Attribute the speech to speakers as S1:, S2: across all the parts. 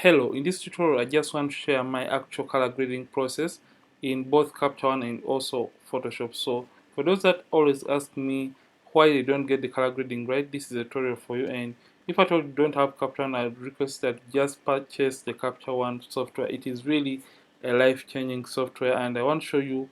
S1: Hello, in this tutorial I just want to share my actual color grading process in both Capture One and also Photoshop. So for those that always ask me why they don't get the color grading right, this is a tutorial for you. And if at all you don't have Capture One, I request that just purchase the Capture One software. It is really a life-changing software, and I want to show you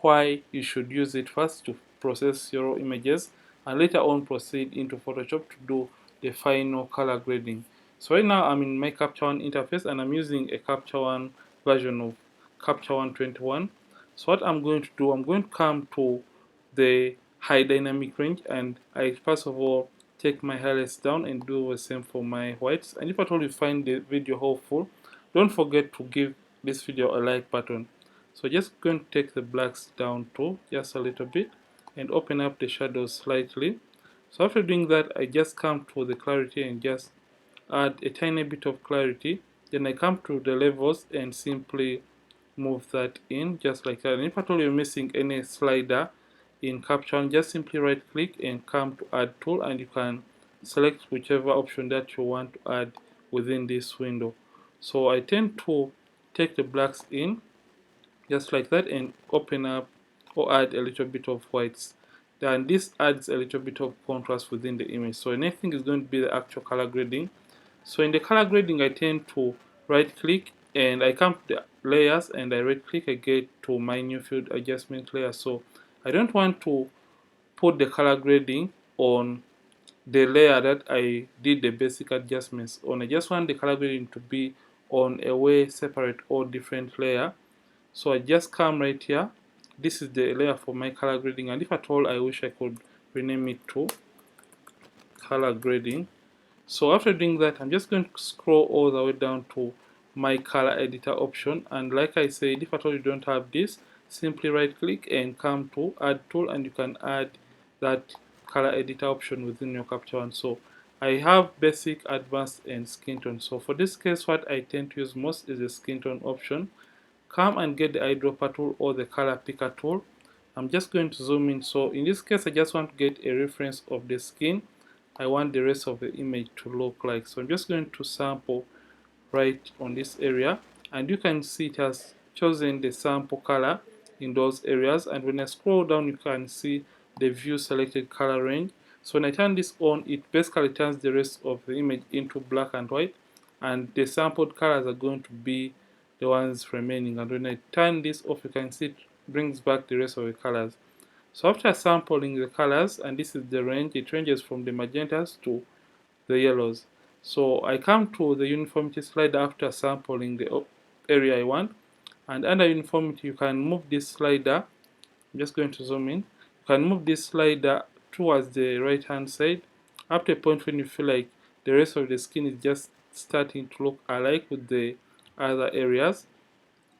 S1: why you should use it first to process your images and later on proceed into Photoshop to do the final color grading. So right now I'm in my Capture One interface and I'm using a Capture One version of Capture One 21. So what I'm going to do, I'm going to come to the high dynamic range, and I first of all take my highlights down and do the same for my whites. And if at all you find the video helpful, don't forget to give this video a like button. So just going to take the blacks down to just a little bit and open up the shadows slightly. So after doing that, I just come to the clarity and just add a tiny bit of clarity. Then I come to the levels and simply move that in just like that. And if at all you're missing any slider in Capture One, just simply right click and come to add tool, and you can select whichever option that you want to add within this window. So I tend to take the blacks in just like that and open up or add a little bit of whites. Then this adds a little bit of contrast within the image. So the next thing is going to be the actual color grading. So in the color grading, I tend to right click and I come to the layers and I right click, I get to my new field adjustment layer. So I don't want to put the color grading on the layer that I did the basic adjustments on. I just want the color grading to be on a way separate or different layer. So I just come right here. This is the layer for my color grading, and if at all I wish I could rename it to color grading. So after doing that, I'm just going to scroll all the way down to my color editor option, and like I said, if at all you don't have this, simply right click and come to add tool, and you can add that color editor option within your Capture One. So I have basic, advanced, and skin tone. So for this case, what I tend to use most is the skin tone option. Come and get the eyedropper tool or the color picker tool. I'm just going to zoom in. So in this case, I just want to get a reference of the skin I want the rest of the image to look like. So I'm just going to sample right on this area, and you can see it has chosen the sample color in those areas. And when I scroll down, you can see the view selected color range. So when I turn this on, it basically turns the rest of the image into black and white, and the sampled colors are going to be the ones remaining. And when I turn this off, you can see it brings back the rest of the colors. So after sampling the colors, and this is the range, it ranges from the magentas to the yellows. So I come to the uniformity slider after sampling the area I want, and under uniformity you can move this slider. I'm just going to zoom in. You can move this slider towards the right hand side up to a point when you feel like the rest of the skin is just starting to look alike with the other areas.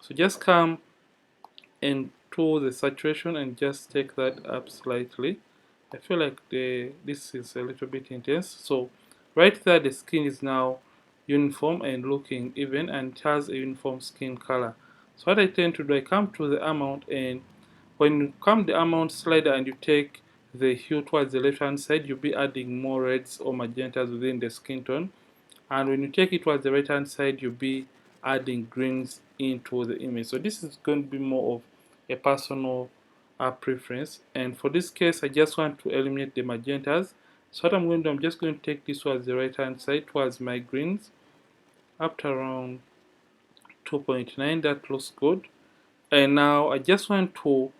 S1: So just come into the saturation and just take that up slightly. I feel like this is a little bit intense. So right there, the skin is now uniform and looking even, and it has a uniform skin color. So what I tend to do, I come to the amount, and when you come the amount slider and you take the hue towards the left hand side, you'll be adding more reds or magentas within the skin tone. And when you take it towards the right hand side, you'll be adding greens into the image. So this is going to be more of a personal preference, and for this case I just want to eliminate the magentas. So what I'm going to do, I'm just going to take this towards the right hand side towards my greens up to around 2.9. That looks good. And now I just want to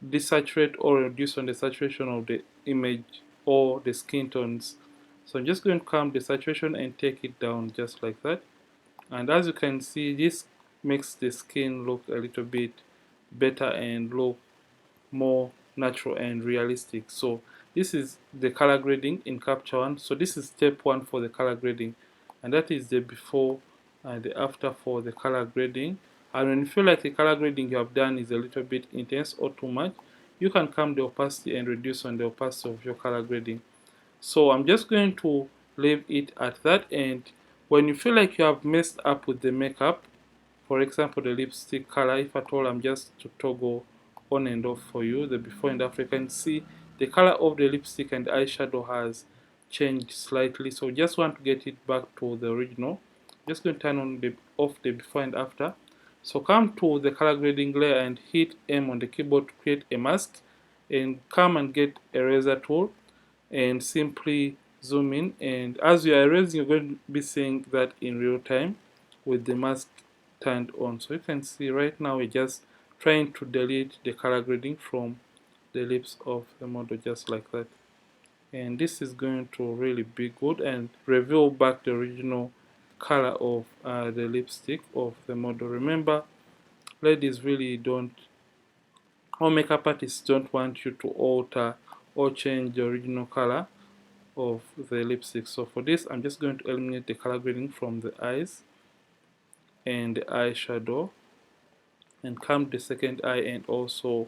S1: desaturate or reduce on the saturation of the image or the skin tones. So I'm just going to come the saturation and take it down just like that. And as you can see, this makes the skin look a little bit better and look more natural and realistic. So this is the color grading in Capture One. So this is step one for the color grading, and that is the before and the after for the color grading. And when you feel like the color grading you have done is a little bit intense or too much, you can come the opacity and reduce on the opacity of your color grading. So I'm just going to leave it at that, and when you feel like you have messed up with the makeup, for example the lipstick color, if at all, I'm just to toggle on and off for you the before and after. You can see the color of the lipstick and eyeshadow has changed slightly, so just want to get it back to the original just going to turn on off the before and after. So come to the color grading layer and hit M on the keyboard to create a mask, and come and get eraser tool and simply zoom in, and as you are erasing, you're going to be seeing that in real time with the mask turned on. So you can see right now we're just trying to delete the color grading from the lips of the model, just like that. And this is going to really be good and reveal back the original color of the lipstick of the model. Remember, ladies really don't, or makeup artists don't want you to alter or change the original color of the lipstick. So for this, I'm just going to eliminate the color grading from the eyes and the eyeshadow, and come to the second eye and also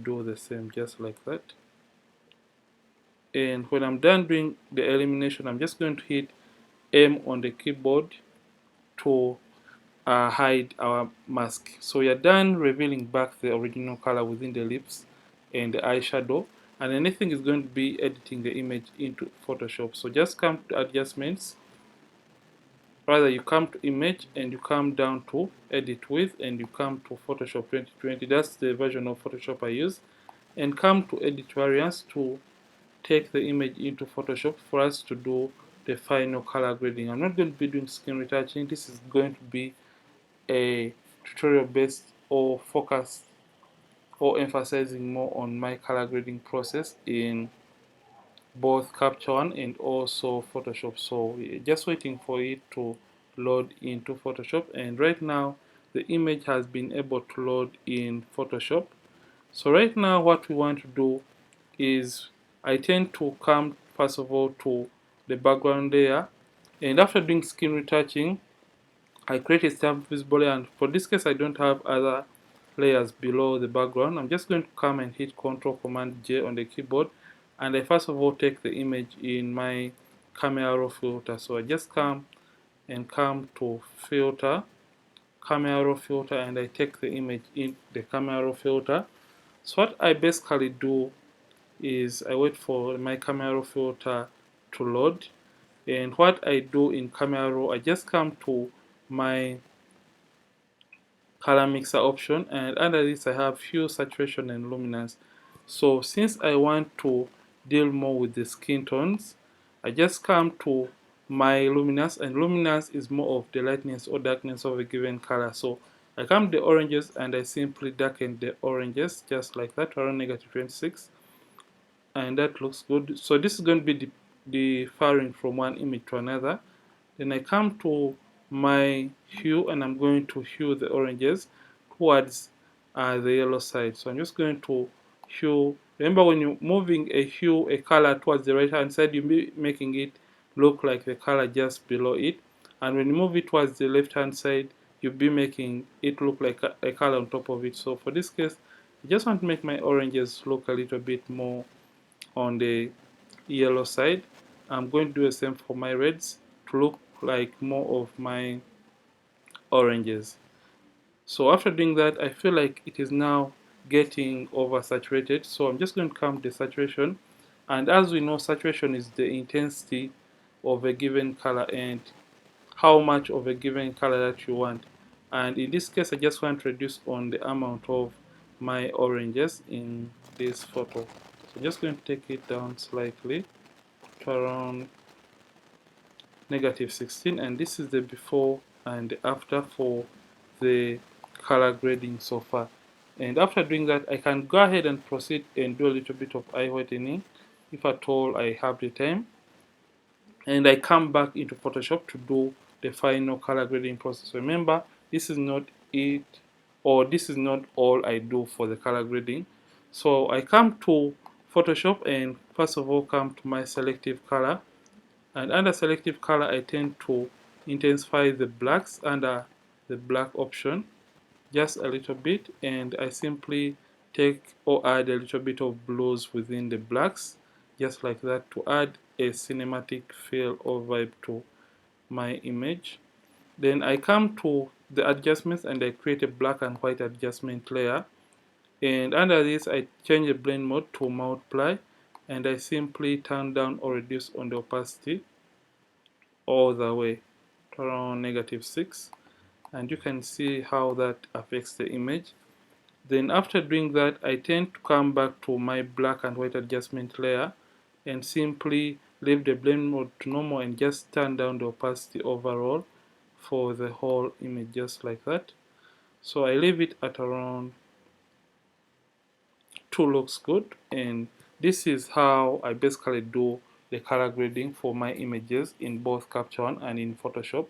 S1: do the same, just like that. And when I'm done doing the elimination, I'm just going to hit M on the keyboard to hide our mask. So we are done revealing back the original color within the lips and the eyeshadow, and anything is going to be editing the image into Photoshop. So just come to adjustments, rather you come to image and you come down to edit with, and you come to Photoshop 2020, that's the version of Photoshop I use, and come to edit variants to take the image into Photoshop for us to do the final color grading. I'm not going to be doing skin retouching. This is going to be a tutorial based or focused or emphasizing more on my color grading process in both Capture One and also Photoshop. So we're just waiting for it to load into Photoshop, and right now the image has been able to load in Photoshop. So right now what we want to do is, I tend to come first of all to the background layer, and after doing skin retouching I create a stamp visible layer, and for this case I don't have other layers below the background. I'm just going to come and hit Ctrl Command J on the keyboard, and I first of all take the image in my camera raw filter. So I just come to filter, camera raw filter, and I take the image in the camera raw filter. So what I basically do is I wait for my camera raw filter to load, and what I do in camera raw, I just come to my color mixer option, and under this I have hue, saturation and luminance. So since I want to deal more with the skin tones, I just come to my luminance, and luminance is more of the lightness or darkness of a given color. So I come to the oranges and I simply darken the oranges just like that, around -26, and that looks good. So this is going to be differing from one image to another. Then I come to my hue and I'm going to hue the oranges towards the yellow side. So I'm just going to hue. Remember, when you're moving a color towards the right hand side, you'll be making it look like the color just below it. And when you move it towards the left hand side, you'll be making it look like a color on top of it. So for this case, I just want to make my oranges look a little bit more on the yellow side. I'm going to do the same for my reds to look like more of my oranges. So after doing that, I feel like it is now getting oversaturated. So I'm just going to come to the saturation. And as we know, saturation is the intensity of a given color and how much of a given color that you want. And in this case, I just want to reduce on the amount of my oranges in this photo. So I'm just going to take it down slightly to around -16, and this is the before and the after for the color grading so far. And after doing that, I can go ahead and proceed and do a little bit of eye whitening if at all I have the time, and I come back into Photoshop to do the final color grading process. Remember, this is not it, or this is not all I do for the color grading. So I come to Photoshop and first of all come to my selective color, and under selective color I tend to intensify the blacks under the black option just a little bit, and I simply take or add a little bit of blues within the blacks just like that to add a cinematic feel or vibe to my image. Then I come to the adjustments and I create a black and white adjustment layer, and under this I change the blend mode to multiply, and I simply turn down or reduce on the opacity all the way. to around -6, and you can see how that affects the image. Then after doing that, I tend to come back to my black and white adjustment layer and simply leave the blend mode to normal and just turn down the opacity overall for the whole image, just like that. So I leave it at around 2 looks good, and this is how I basically do the color grading for my images in both Capture One and in Photoshop.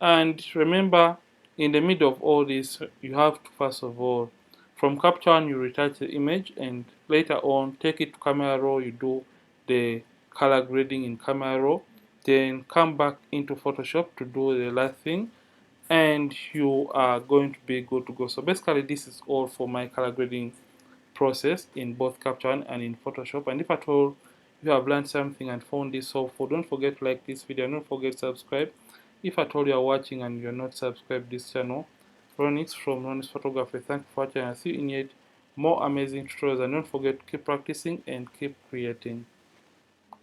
S1: And remember, in the middle of all this, you have to first of all, from Capture One, you retouch the image, and later on, take it to Camera Raw, you do the color grading in Camera Raw, then come back into Photoshop to do the last thing, and you are going to be good to go. So basically, this is all for my color grading process in both Capture One and in Photoshop. And if at all you have learned something and found this helpful, don't forget to like this video and don't forget to subscribe. If at all you are watching and you're not subscribed to this channel, Ronix from Ronix Photography, thank you for watching. I'll see you in yet more amazing tutorials, and don't forget to keep practicing and keep creating.